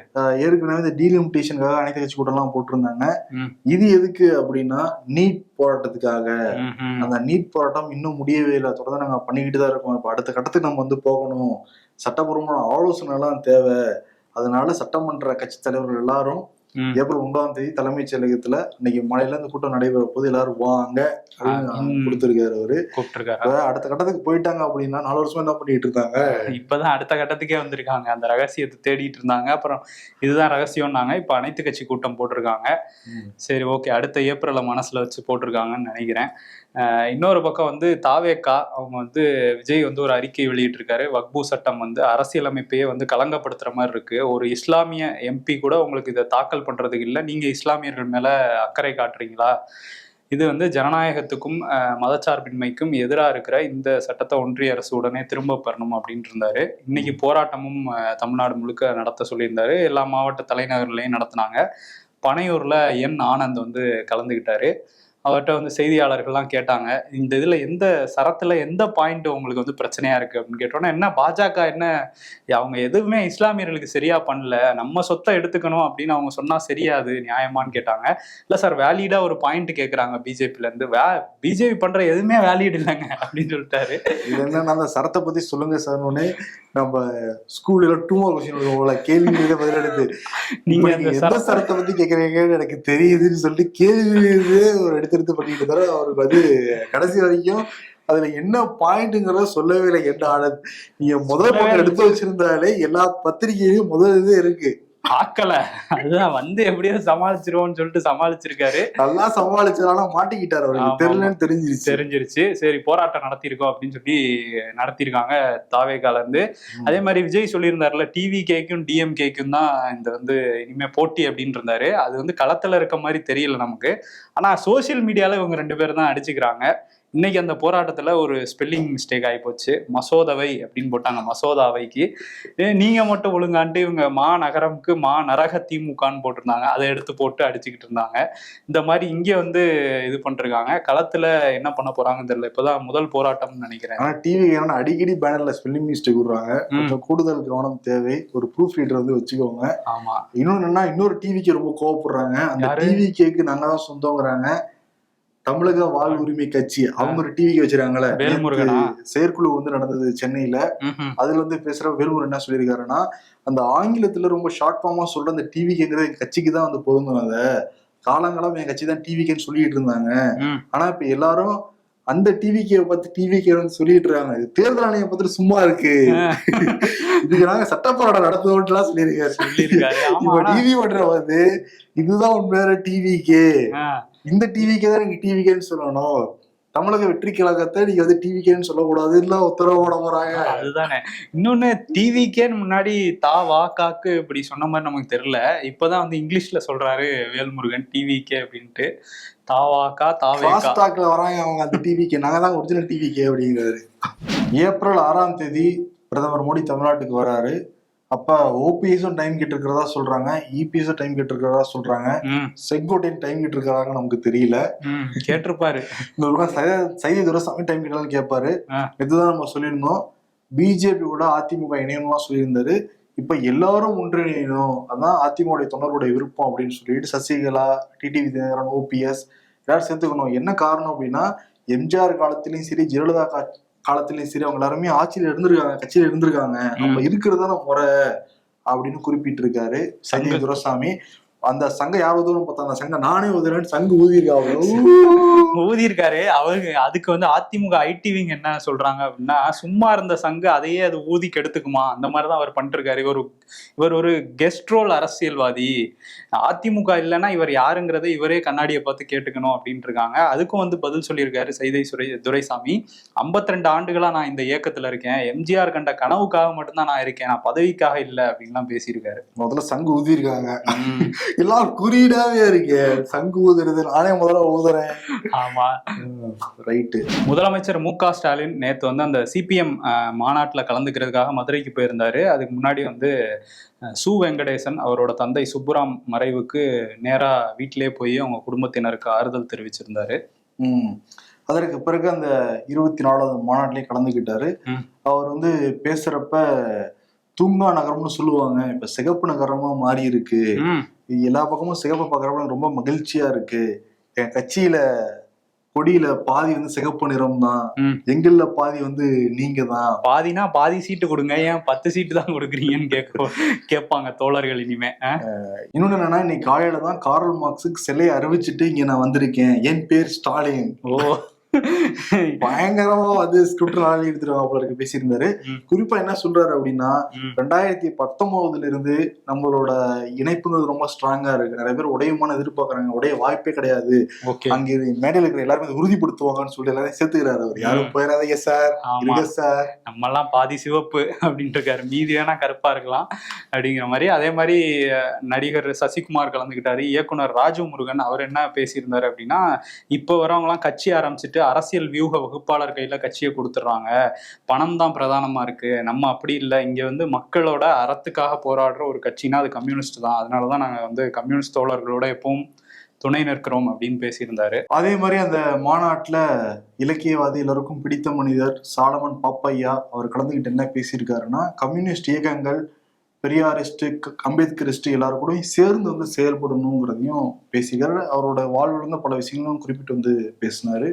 ஏற்கனவே இந்த டீலிமிட்டேஷனுக்காக அனைத்து கட்சி கூட்டம் எல்லாம் போட்டிருந்தாங்க. இது எதுக்கு அப்படின்னா, நீட் போராட்டத்துக்காக. அந்த நீட் போராட்டம் இன்னும் முடியவே இல்லை, தொடர்ந்து நாங்க பண்ணிக்கிட்டு தான் இருக்கோம். இப்ப அடுத்த கட்டத்துக்கு நம்ம வந்து போகணும், சட்டப்பூர்வமான ஆலோசனை எல்லாம் தேவை. அதனால சட்டமன்ற கட்சி தலைவர்கள் எல்லாரும் ஏப்ரல் 9ஆம் தேதி தலைமைச் செயலகத்துல இன்னைக்கு மாலையில இந்த கூட்டம் நடைபெற போது எல்லாரும் வாங்க அப்படின்னு கொடுத்திருக்காரு அவரு. அடுத்த கட்டத்துக்கு போயிட்டாங்க அப்படின்னா 4 வருஷமா என்ன பண்ணிட்டு இருந்தாங்க, இப்பதான் அடுத்த கட்டத்துக்கே வந்திருக்காங்க. அந்த ரகசியத்தை தேடிட்டு இருந்தாங்க, அப்புறம் இதுதான் ரகசியம்னாங்க. இப்ப அனைத்து கட்சி கூட்டம் போட்டிருக்காங்க. சரி, ஓகே, அடுத்த ஏப்ரலை மனசுல வச்சு போட்டிருக்காங்கன்னு நினைக்கிறேன். இன்னொரு பக்கம் வந்து தாவேகா அவங்க வந்து விஜய் வந்து ஒரு அறிக்கை வெளியிட்டு இருக்காரு. வக்பு சட்டம் வந்து அரசியலமைப்பையே வந்து கலங்கப்படுத்துற மாதிரி இருக்கு. ஒரு இஸ்லாமிய எம்பி கூட உங்களுக்கு இதை தாக்கல் பண்றதுக்கு இல்லை, நீங்க இஸ்லாமியர்கள் மேல அக்கறை காட்டுறீங்களா? இது வந்து ஜனநாயகத்துக்கும் மதச்சார்பின்மைக்கும் எதிராக இருக்கிற இந்த சட்டத்தை ஒன்றிய அரசு உடனே திரும்ப பெறணும் அப்படின்ட்டு இருந்தாரு. இன்னைக்கு போராட்டமும் தமிழ்நாடு முழுக்க நடத்த சொல்லியிருந்தாரு. எல்லா மாவட்ட தலைநகர்லையும் நடத்தினாங்க. பனையூர்ல என் ஆனந்த் வந்து கலந்துகிட்டாரு. அவர்கிட்ட வந்து செய்தியாளர்கள்லாம் கேட்டாங்க, இந்த இதுல எந்த சரத்துல எந்த பாயிண்ட் உங்களுக்கு வந்து பிரச்சனையா இருக்கு அப்படின்னு கேட்டோன்னா, என்ன பாஜக என்ன அவங்க எதுவுமே இஸ்லாமியர்களுக்கு சரியா பண்ணல, நம்ம சொத்தை எடுத்துக்கணும் அப்படின்னு அவங்க சொன்னா சரியாது நியாயமான்னு கேட்டாங்க. இல்ல சார், வேலிடா ஒரு பாயிண்ட் கேட்கறாங்க பிஜேபில இருந்து, பிஜேபி பண்ற எதுவுமே வேலிட் இல்லைங்க அப்படின்னு சொல்லிட்டாரு. இது என்னன்னா, அந்த சரத்தை பத்தி சொல்லுங்க சார். நம்ம ஸ்கூல்ல 2 மார்க் கொஸ்டின் கேள்வி பதிலெடுத்து நீங்க எந்த சரத்தை பத்தி கேட்கறீங்கன்னு எனக்கு தெரியுதுன்னு சொல்லிட்டு கேள்வி ஒரு எடுத்து பண்ணிட்டு தர அவருக்கு வந்து கடைசி வரைக்கும் அதுல என்ன பாயிண்ட்ங்கிறத சொல்லவே இல்லை. என்ன ஆனது, நீங்க முதல் பக்கம் எடுத்து வச்சிருந்தாலே எல்லா பத்திரிகையிலும் முதல் இது இருக்கு, ஆக்கல. அதுதான் வந்து எப்படியோ சமாளிச்சிருவோம்னு சொல்லிட்டு சமாளிச்சிருக்காரு. நல்லா சமாளிச்சதால மாட்டிக்கிட்டாரு, அவருக்கு தெரியலன்னு தெரிஞ்சிருச்சு. சரி, போராட்டம் நடத்திருக்கோம் அப்படின்னு சொல்லி நடத்திருக்காங்க தாவேகால இருந்து. அதே மாதிரி விஜய் சொல்லியிருந்தாருல, டிவிகேக்கும் டிஎம்கேக்கும் தான் இந்த வந்து இனிமே போட்டி அப்படின்னு இருந்தாரு. அது வந்து களத்துல இருக்க மாதிரி தெரியல நமக்கு. ஆனா சோசியல் மீடியால இவங்க 2 பேரும் தான் அடிச்சுக்கிறாங்க. இன்னைக்கு அந்த போராட்டத்துல ஒரு ஸ்பெல்லிங் மிஸ்டேக் ஆகி போச்சு. மசோதவை அப்படின்னு போட்டாங்க, மசோதாவைக்கு. நீங்க மட்டும் ஒழுங்கான்ட்டு இவங்க மாநகரம்க்கு நரக திமுகன்னு போட்டிருந்தாங்க. அதை எடுத்து போட்டு அடிச்சுக்கிட்டு இருந்தாங்க. இந்த மாதிரி இங்க வந்து இது பண்ணிருக்காங்க. களத்துல என்ன பண்ண போறாங்கன்னு தெரியல. இப்பதான் முதல் போராட்டம்னு நினைக்கிறேன். ஆனா டிவி அடிக்கடி பேனர்ல ஸ்பெல்லிங் மிஸ்டேக் விடுறாங்க. கொஞ்சம் கூடுதல் கவனம் தேவை. ஒரு ப்ரூஃப் ரீடர் வந்து வச்சுக்கோங்க. ஆமா. இன்னொன்னு, இன்னொரு டிவிக்கு ரொம்ப கோவப்படுறாங்க. அந்த டிவிக்கு நாங்க தான் சொந்தங்கிறாங்க. தமிழக வாழ் உரிமை கட்சி அவங்க ஒரு டிவிக்கு வச்சிருக்காங்களே, செயற்குழு வந்து நடந்தது சென்னையில. அதுல வந்து பேசுற வேல்முருகன் என்ன சொல்லியிருக்காருன்னா, அந்த ஆங்கிலத்துல ரொம்ப ஷார்ட் ஃபார்மா சொல்ற அந்த டிவிக்குங்கிறது எங்க கட்சிக்கு தான் வந்து பொருந்தும். அத காலங்காலம் என் கட்சி தான் டிவிக்குன்னு சொல்லிட்டு இருந்தாங்க. ஆனா இப்ப எல்லாரும் அந்த டிவிக்கே பார்த்து டிவிக்கே வந்து சொல்லிட்டு இருக்காங்க. தேர்தல் ஆணையம் பார்த்துட்டு சும்மா இருக்கு, இதுக்கு நாங்க சட்டப்போராட்டம் நடத்துவோம் சொல்லியிருக்காரு. இப்ப டிவி ஓட்டுற வந்து இதுதான் உண்மையான டிவிக்கே, இந்த டிவிக்கே தான் நீங்க டிவிக்கேன்னு சொல்லணும். தமிழக வெற்றி கழகத்தை நீங்க வந்து டிவிக்கேன்னு சொல்லக்கூடாது, இல்ல உத்தரவு போட போறாங்க. அதுதானே. இன்னொன்னு, டிவிக்கேன்னு முன்னாடி வாக்காக்கு இப்படி சொன்ன மாதிரி நமக்கு தெரியல. இப்பதான் வந்து இங்கிலீஷ்ல சொல்றாரு வேல்முருகன் டிவிக்கே அப்படின்ட்டு. தாவாக்கா தாவேக்கா வராங்க அவங்க அந்த டிவிக்கே, நாங்க தான் ஒரிஜினல் டிவிக்கே அப்படிங்கிறாரு. ஏப்ரல் 6ஆம் தேதி பிரதமர் மோடி தமிழ்நாட்டுக்கு வராரு. அப்ப ஓபிஎஸும் டைம் கேட்டு இருக்கிறதா சொல்றாங்க, இபிஎஸும் டைம் கேட்டு இருக்கிறதா சொல்றாங்க, செங்கோட்டையன் டைம் கேட்டு இருக்கிறாங்க நமக்கு தெரியல. கேட்டிருப்பாரு. சைதை துரைசாமி டைம் கேட்டாலும் கேட்பாரு. இதுதான் நம்ம சொல்லியிருந்தோம். பிஜேபியோட அதிமுக இணையம்லாம் சொல்லியிருந்தாரு. இப்ப எல்லாரும் ஒன்றிணையணும், அதான் அதிமுக தொண்டர்களுடைய விருப்பம் அப்படின்னு சொல்லிட்டு சசிகலா, டிடிவி தினகரன், ஓபிஎஸ் எல்லாரும் சேர்த்துக்கணும். என்ன காரணம் அப்படின்னா, எம்ஜிஆர் காலத்திலயும் சரி, ஜெயலலிதா காலத்திலயும் சரி, அவங்க எல்லாருமே ஆட்சியில இருந்திருக்காங்க, கட்சியில இருந்திருக்காங்க. நம்ம இருக்கிறதான முறை அப்படின்னு குறிப்பிட்டிருக்காரு சஞ்சய் துரைசாமி. அந்த சங்கம் யார் உதவும் பார்த்தா, அந்த சங்கம் நானே உதவுறேன்னு சங்கு ஊதியிருக்காரு அவரு. அதுக்கு வந்து அதிமுக ஐடி விங் என்ன சொல்றாங்க அப்படின்னா, சும்மா இருந்த சங்கு அதையே அது ஊதி கெடுத்துக்குமா, அந்த மாதிரிதான் அவர் பண்ணிட்டு இருக்காரு. இவர் ஒரு கெஸ்ட் ரோல் அரசியல்வாதி. அதிமுக இல்லைன்னா இவர் யாருங்கிறத இவரே கண்ணாடியை பார்த்து கேட்டுக்கணும் அப்படின்ட்டு இருக்காங்க. அதுக்கும் வந்து பதில் சொல்லியிருக்காரு சைதை துரைசாமி. 52 ஆண்டுகளா நான் இந்த இயக்கத்துல இருக்கேன், எம்ஜிஆர் கண்ட கனவுக்காக மட்டும்தான் நான் இருக்கேன், நான் பதவிக்காக இல்லை அப்படின்லாம் பேசியிருக்காரு. முதல்ல சங்கு ஊதியிருக்காங்க, எல்லாம் குறியீடாவே இருக்கு சங்கு ஊதுறது, நானே முதல்ல ஊதுறேன். ஆமா, ரைட்டு. முதலமைச்சர் மு.க. ஸ்டாலின் நேத்து வந்து அந்த சிபிஎம் மாநாட்டுல கலந்துக்கிறதுக்காக மதுரைக்கு போயிருந்தாரு. அதுக்கு முன்னாடி வந்து சு வெங்கடேசன் அவரோட தந்தை சுப்புராம் மறைவுக்கு நேரா வீட்டிலே போய் அவங்க குடும்பத்தினருக்கு ஆறுதல் தெரிவிச்சிருந்தாரு. அதற்கு பிறகு அந்த 24வது மாநாட்டிலேயே கலந்துக்கிட்டாரு. அவர் வந்து பேசுறப்ப தூங்கா நகரம்னு சொல்லுவாங்க, இப்ப சிகப்பு நகரமா மாறி இருக்கு, எல்லா பக்கமும் சிகப்பு பார்க்கறப்ப ரொம்ப மகிழ்ச்சியா இருக்கு, என் கட்சியில கொடியில பாதி வந்து சிகப்பு நிறம் தான், எங்கள்ல பாதி வந்து நீங்க தான், பாதினா பாதி சீட்டு கொடுங்க, ஏன் 10 சீட்டு தான் கொடுக்குறீங்கன்னு கேட்பாங்க தோழர்கள் இனிமே. இன்னொன்னு என்னன்னா, இன்னைக்கு காலையில தான் கார்ல் மார்க்ஸுக்கு சிலையை அறிவிச்சுட்டு இங்க நான் வந்திருக்கேன், என் பேர் ஸ்டாலின். பயங்கரமா வந்து ஸ்கிரிப்ட் நாளே எடுத்துருவாங்க பேசியிருந்தாரு. குறிப்பா என்ன சொல்றாரு அப்படின்னா, 2019 இருந்து நம்மளோட இணைப்புங்கிறது ரொம்ப ஸ்ட்ராங்கா இருக்கு, நிறைய பேர் உடையமான எதிர்பார்க்கறாங்க, உடைய வாய்ப்பே கிடையாது, அங்க மேடையில் இருக்கிற எல்லாருமே உறுதிப்படுத்துவாங்கன்னு சொல்லி எல்லாரும் சேர்த்துக்கிறாரு. அவர் யாரும் போயிடாதீங்க சார், சார் நம்ம எல்லாம் பாதி சிவப்பு அப்படின்ட்டு இருக்காரு, மீதி வேணா கருப்பா இருக்கலாம் அப்படிங்கிற மாதிரி. அதே மாதிரி நடிகர் சசிகுமார் கலந்துக்கிட்டாரு. இயக்குனர் ராஜு முருகன் அவர் என்ன பேசியிருந்தாரு அப்படின்னா, இப்போ வரவங்க எல்லாம் கட்சி ஆரம்பிச்சுட்டு அரசியல் வியூக வகுப்பாளர் கையில கட்சியை கொடுத்துடுறாங்க, பணம் தான் பிரதானமா இருக்கு, நம்ம அப்படி இல்லை, இங்க வந்து மக்களோட அறத்துக்காக போராடுற ஒரு கட்சினா அது கம்யூனிஸ்ட் தான், அதனாலதான் நாங்க வந்து கம்யூனிஸ்ட் தோழர்களோட எப்பவும் துணை நிற்கிறோம் அப்படின்னு பேசியிருந்தாரு. அதே மாதிரி அந்த மாநாட்டுல இலக்கியவாதி எல்லாருக்கும் பிடித்த மனிதர் சாலமன் பாப்பையா அவர் கலந்துகிட்டு என்ன பேசியிருக்காருன்னா, கம்யூனிஸ்ட் இயக்கங்கள், பெரியாரிஸ்ட், அம்பேத்கரிஸ்ட் எல்லாரும் கூட சேர்ந்து வந்து செயல்படணுங்கிறதையும் பேசிக்கிறார். அவரோட வாழ்வுல பல விஷயங்களும் குறிப்பிட்டு வந்து பேசினாரு.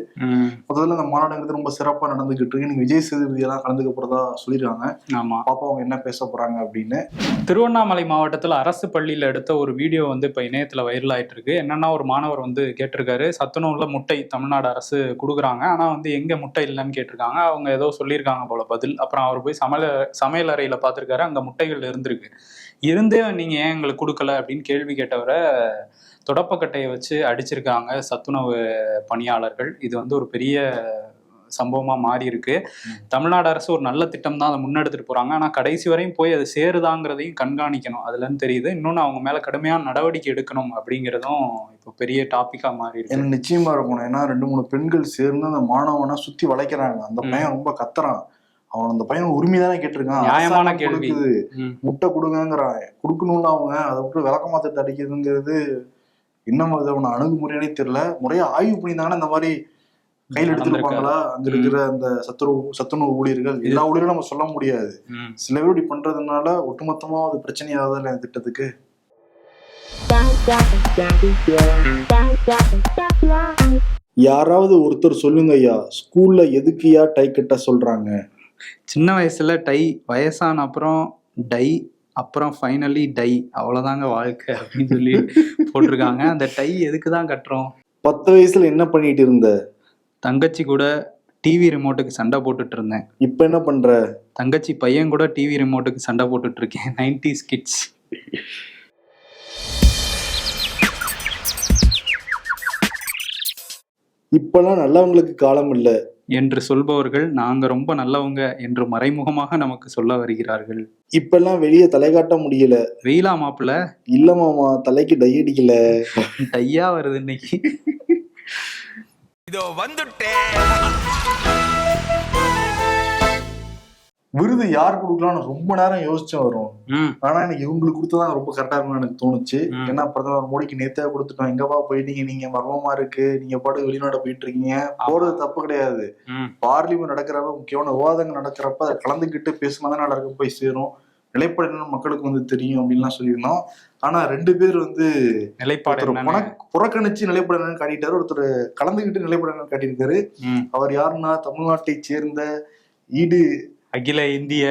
முதல்ல அந்த மாநாடுங்கிறது ரொம்ப சிறப்பா நடந்துகிட்டு இருக்கு, நீங்க விஜய் சேதுபதி எல்லாம் கலந்துக்க போறதா சொல்லிருக்காங்க. ஆமா, பாப்பா அவங்க என்ன பேச போறாங்க அப்படின்னு. திருவண்ணாமலை மாவட்டத்துல அரசு பள்ளியில எடுத்த ஒரு வீடியோ வந்து இப்ப இணையத்துல வைரல் ஆயிட்டு இருக்கு. என்னன்னா, ஒரு மாணவர் வந்து கேட்டிருக்காரு, சத்துணவுல முட்டை தமிழ்நாடு அரசு கொடுக்குறாங்க, ஆனா வந்து எங்க முட்டை இல்லைன்னு கேட்டிருக்காங்க. அவங்க ஏதோ சொல்லியிருக்காங்க போல பதில். அப்புறம் அவர் போய் சமையல் அறையில பார்த்திருக்காரு, அங்க முட்டைகள் இருந்திருக்கு. இருந்தே நீங்க ஏன் எங்களுக்கு கொடுக்கல அப்படின்னு கேள்வி கேட்டவரை தொடப்பக்கட்டையை வச்சு அடிச்சிருக்காங்க சத்துணவு பணியாளர்கள். இது வந்து ஒரு பெரிய சம்பவமா மாறி இருக்கு. தமிழ்நாடு அரசு ஒரு நல்ல திட்டம் தான் அதை முன்னெடுத்துட்டு போறாங்க. ஆனா கடைசி வரையும் போய் அது சேருதாங்கிறதையும் கண்காணிக்கணும். அதுல இருந்து தெரியுது. இன்னொன்னு அவங்க மேல கடுமையான நடவடிக்கை எடுக்கணும் அப்படிங்கிறதும் இப்போ பெரிய டாபிக்கா மாறி இருக்கு. எனக்கு நிச்சயமா இருக்கணும். ஏன்னா 2-3 பெண்கள் சேர்ந்து அந்த மாணவனை சுத்தி வளைக்கிறாங்க. அந்த பையன் ரொம்ப கத்துறான். அவன் அந்த பையன் உரிமை தானே கேட்டிருக்கான். நியாயமான கேள்வி. முட்டை கொடுங்கிறான். கொடுக்கணும்னு அவங்க அதை விட்டு விளக்கமாத்திட்டு அடிக்கிறதுங்கிறது இன்னும் அவன அணுகுமுறையானே தெரியல. முறையா ஆய்வு பண்ணியிருந்தாங்கன்னா இந்த மாதிரி கையில் எடுத்துருப்பாங்களா? அங்க இருக்கிற அந்த சத்துணவு ஊழியர்கள், எல்லா ஊழியர்களும் நம்ம சொல்ல முடியாது. சில பேர் இப்படி பண்றதுனால ஒட்டுமொத்தமா அது பிரச்சனையாவது இல்லை திட்டத்துக்கு. யாராவது ஒருத்தர் சொல்லுங்க ஐயா, ஸ்கூல்ல எதுக்குயா டை கட்ட சொல்றாங்க? சின்ன வயசுல டை, வயசான அப்புறம் டை, அப்புறம் ஃபைனலி டை, அவ்வளவுதாங்க வாழ்க்கை அப்படின்னு சொல்லி போட்டிருக்காங்க. அந்த டை எதுக்குதான் கட்டுறோம்? 10 வயசுல என்ன பண்ணிட்டு இருந்த? தங்கச்சி கூட டிவி ரிமோட்டுக்கு சண்டை போட்டுட்டு இருந்தேன். இப்ப என்ன பண்ற? தங்கச்சி பையன் கூட டிவி ரிமோட்டுக்கு சண்டை போட்டுட்டு இருக்கேன். 90s kids. இப்பெல்லாம் நல்லவங்களுக்கு காலம் இல்ல என்று சொல்பவர்கள் நாங்க ரொம்ப நல்லவங்க என்று மறைமுகமாக நமக்கு சொல்ல வருகிறார்கள். இப்பெல்லாம் வெளியே தலை காட்ட முடியல. வெயிலா மாப்பிள்ள? இல்ல மாமா, தலைக்கு டை அடிக்கல. டையா வருது இன்னைக்கு. இதோ வந்துட்டேன். விருது யார் கொடுக்கலாம்னு ரொம்ப நேரம் யோசிச்சு வரும். ஆனா எனக்கு இவங்களுக்கு கொடுத்ததான் ரொம்ப கரெக்டா இருக்கும்னு எனக்கு தோணுச்சு. ஏன்னா பிரதமர் மோடிக்கு நேத்தே கொடுத்துட்டோம். எங்கப்பா போயிட்டீங்க, நீங்க மர்மமா இருக்கு, நீங்க பாட்டு வெளிநாடு போயிட்டு இருக்கீங்க. போறது தப்பு கிடையாது. பார்லிமெண்ட் நடக்கிறப்ப, முக்கியமான விவாதங்கள் நடக்கிறப்ப அதை கலந்துக்கிட்டு பேசுமா தான் நல்லா இருக்க போய் சேரும். நிலைப்பாடு என்னன்னு மக்களுக்கு வந்து தெரியும் அப்படின்லாம் சொல்லியிருந்தோம். ஆனா 2 பேர் வந்து நிலைப்பாடு புறக்கணிச்சு நிலைப்பாடு என்னன்னு காட்டிட்டாரு. ஒருத்தர் கலந்துக்கிட்டு நிலைப்பாடு என்னன்னு காட்டியிருக்காரு. அவர் யாருன்னா தமிழ்நாட்டை சேர்ந்த அகில இந்திய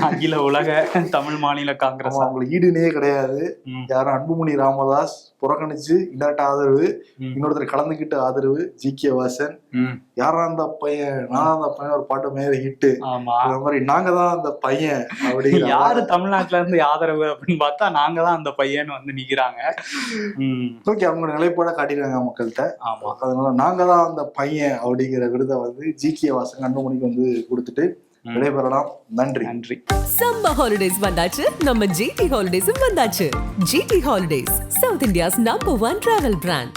அகில உலக தமிழ் மாநில காங்கிரஸ். அவங்களுக்கு ஈடுனே கிடையாது. யாரும் அன்புமணி ராமதாஸ் புறக்கணிச்சு இல்லாட்ட ஆதரவு, இன்னொருத்தர் கலந்துக்கிட்டு ஆதரவு ஜி.கே. வாசன். யாரா அந்த பையன், நான் அந்த பையன் ஒரு பாட்டு மேல ஹிட்டு. அந்த மாதிரி நாங்க தான் அந்த பையன் அப்படி. யாரு தமிழ்நாட்டுல இருந்து ஆதரவு அப்படின்னு பார்த்தா நாங்க தான் அந்த பையன் வந்து நிக்கிறாங்க. ஓகே, அவங்க நிலைப்பாட காட்டிடுறாங்க மக்கள்கிட்ட. ஆமா, அதனால நாங்க தான் அந்த பையன் அப்படிங்கிற விருதை வந்து ஜி.கே. வாசன் அன்புமணிக்கு வந்து கொடுத்துட்டு விடைபெறலாம். நன்றி. சம்மர் ஹாலிடேஸ் வந்தாச்சு, நம்ம ஜிடி ஹாலிடேஸும் வந்தாச்சு. GT holidays, South India's number 1 travel brand.